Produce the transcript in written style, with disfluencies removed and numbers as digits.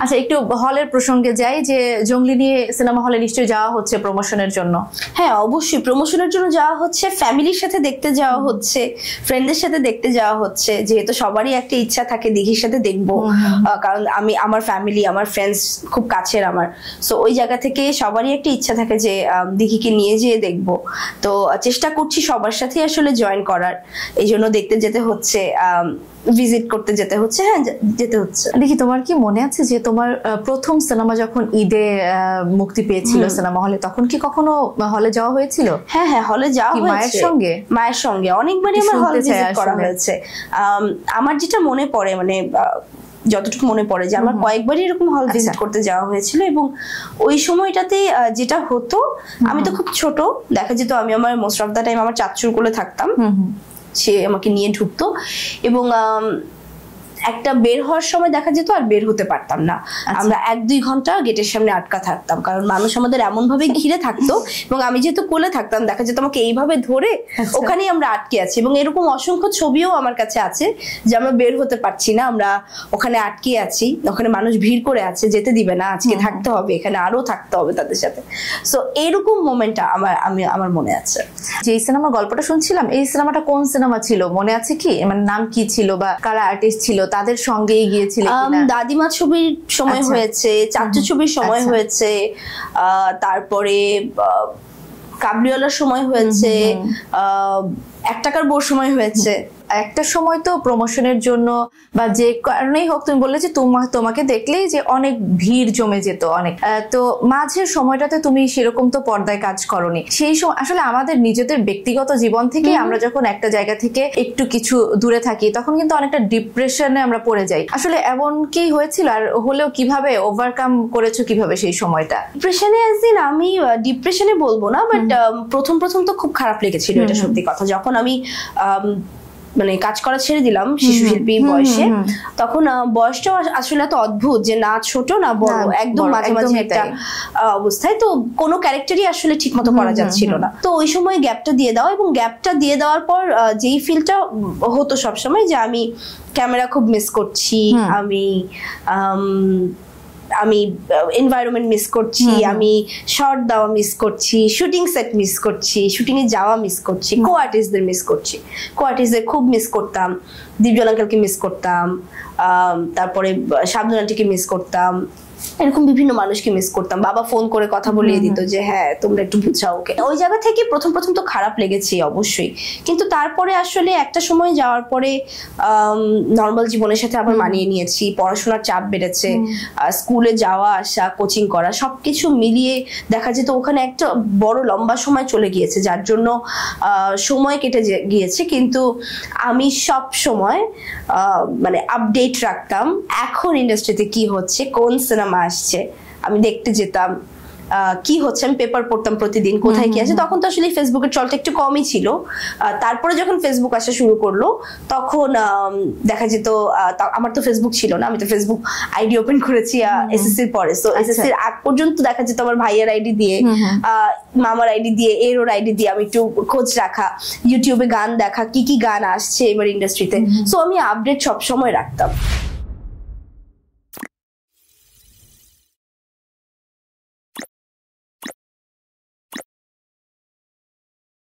আচ্ছা, একটু হলের প্রসঙ্গে যাই, যে জঙ্গলি নিয়ে সিনেমা হলে নিশ্চয়ই যাওয়া হচ্ছে প্রমোশনের জন্য। হ্যাঁ, অবশ্যই প্রমোশনের জন্য যাওয়া হচ্ছে, ফ্যামিলির সাথে দেখতে যাওয়া হচ্ছে, ফ্রেন্ডদের সাথে দেখতে যাওয়া হচ্ছে, যেহেতু সবারই একটা ইচ্ছা থাকে দিঘির সাথে দেখবো, কারণ আমার ফ্যামিলি, আমার ফ্রেন্ডস খুব কাছের আমার, সো ওই জায়গা থেকে সবারই একটা ইচ্ছা থাকে যে দিঘিকে নিয়ে যেয়ে দেখবো। তো চেষ্টা করছি সবার সাথে আসলে জয়েন করার, এই জন্য দেখতে যেতে হচ্ছে, ভিজিট করতে যেতে হচ্ছে। হ্যাঁ, যেতে হচ্ছে। দেখি, তোমার কি মনে আছে যে তোমার প্রথম সিনেমা যখন ঈদে মুক্তি পেয়েছিল সিনেমা হলে, তখন কি কখনো হলে যাওয়া হয়েছিল? হ্যাঁ হ্যাঁ, হলে যাওয়া হয়েছে। মায়ের সঙ্গে অনেকবারই আমার হল ভিজিট করা হয়েছে। আমার যেটা মনে পড়ে, মানে যতটুকু মনে পড়ে, যে আমার কয়েকবারই এরকম হল ভিজিট করতে যাওয়া হয়েছিল, এবং ওই সময়টাতে যেটা হতো, আমি তো খুব ছোট, দেখা যেত আমি আমার মোস্ট অফ দা টাইম আমার চাচুর কোলে থাকতাম, সে আমাকে নিয়ে ঢুকতো, এবং একটা বের হওয়ার সময় দেখা যেত আর বের হতে পারতাম না, আমরা 1-2 ঘন্টা গেটের সামনে আটকা থাকতাম, কারণ মানুষ আমাদের এমন ভাবে ঘিরে থাকতো, এবং আমি যেহেতু কোলে থাকতাম দেখা যেত আমাকে এইভাবে ধরে ওখানেই আমরা আটকে আছি। এবং এরকম অসংখ্য ছবিও আমার কাছে আছে যে আমরা বের হতে পারছি না, আমরা ওখানে আটকে আছি, ওখানে মানুষ ভিড় করে আছে, যেতে দিবে না, আজকে থাকতে হবে এখানে, আরো থাকতে হবে তাদের সাথে। সো এইরকম মোমেন্টটা আমার মনে আছে। যে এই সিনেমার গল্পটা শুনছিলাম, এই সিনেমাটা কোন সিনেমা ছিল মনে আছে কি? মানে নাম কি ছিল বা কারা আর্টিস্ট ছিল, তাদের সঙ্গেই গিয়েছিল? দাদিমা ছবির সময় হয়েছে, চাচু ছবির সময় হয়েছে, তারপরে কাবলিওয়ালার সময় হয়েছে, 1 টাকার বউর সময় হয়েছে। একটা সময় তো প্রমোশনের জন্য বা যে কারণেই হোক, তুমি বললে যে তোমাকে দেখলেই যে অনেক ভিড় জমে যেত অনেক, তো মাঝের সময়টাতে তুমি সেরকম তো পর্দায় কাজ করনি। সেই সময় আসলে আমাদের নিজেদের ব্যক্তিগত জীবন থেকে আমরা যখন একটা জায়গা থেকে একটু কিছু দূরে থাকি, তখন কিন্তু অনেকটা ডিপ্রেশনে আমরা পড়ে যাই। আসলে এমন কি হয়েছিল, আর হলেও কিভাবে ওভারকাম করেছো, কিভাবে সেই সময়টা? ডিপ্রেশনে আমি ডিপ্রেশনে বলবো না, বাট প্রথম তো খুব খারাপ লেগেছিল, এটা সত্যি কথা। যখন আমি মানে কাজ করা ছেড়ে দিলাম শিশু শিল্পী বয়সে, তখন বয়সটাও আসলে এত অদ্ভুত, যে না ছোট না বড়, একদম মাঝামাঝি একটা অবস্থায়, তো কোনো ক্যারেক্টারই আসলে ঠিক মতো করা যাচ্ছিল না। তো ওই সময় গ্যাপটা দিয়ে দাও, এবং গ্যাপটা দিয়ে দেওয়ার পর যেই ফিলটা হতো সবসময়, যে আমি ক্যামেরা খুব মিস করছি, আমি এনভায়রনমেন্ট মিস করছি, আমি শর্ট দেওয়া মিস করছি, শুটিং সেট মিস করছি, শুটিং এ যাওয়া মিস করছি, কো আর্টিস্টদের মিস করছি, কো আর্টিস্টদের খুব মিস করতাম, দীপজল আঙ্কেলকে মিস করতাম, তারপরে শাবনূর আন্টিকে মিস করতাম, এরকম বিভিন্ন মানুষকে মিস করতাম। বাবা ফোন করে কথা বলিয়ে দিত যে হ্যাঁ তোমরা একটু বুঝাও ওকে। ওই জায়গা থেকে প্রথম তো খারাপ লেগেছে অবশ্যই, কিন্তু তারপরে আসলে একটা সময় যাওয়ার পরে নর্মাল জীবনের সাথে আবার মানিয়ে নিয়েছি, পড়াশোনার চাপ বেড়েছে, স্কুলে যাওয়া আসা, কোচিং করা, সবকিছু মিলিয়ে দেখা যেত ওখানে একটা বড় লম্বা সময় চলে গিয়েছে, যার জন্য সময় কেটে গিয়েছে। কিন্তু আমি সব সময় মানে আপডেট রাখতাম, এখন ইন্ডাস্ট্রিতে কি হচ্ছে, কোন সিনেমা আসছে আমি দেখতে যেতাম, কি হচ্ছে আমি পেপার পড়তাম প্রতিদিন, কোথায় কি আছে। তখন তো আসলে ফেসবুকের চলটা একটু কমই ছিল, তারপরে যখন ফেসবুক আসা শুরু করলো তখন দেখা যেত, আমার তো ফেসবুক ছিল না, আমি তো ফেসবুক আইডি ওপেন করেছি এসএসসির পরে, তো এসএসসির আগ পর্যন্ত দেখা যেত আমার ভাইয়ের আইডি দিয়ে, মামার আইডি দিয়ে, এর আইডি দিয়ে আমি একটু খোঁজ রাখা, ইউটিউবে গান দেখা, কি কি গান আসছে এবার ইন্ডাস্ট্রিতে, সো আমি আপডেট সবসময় রাখতাম।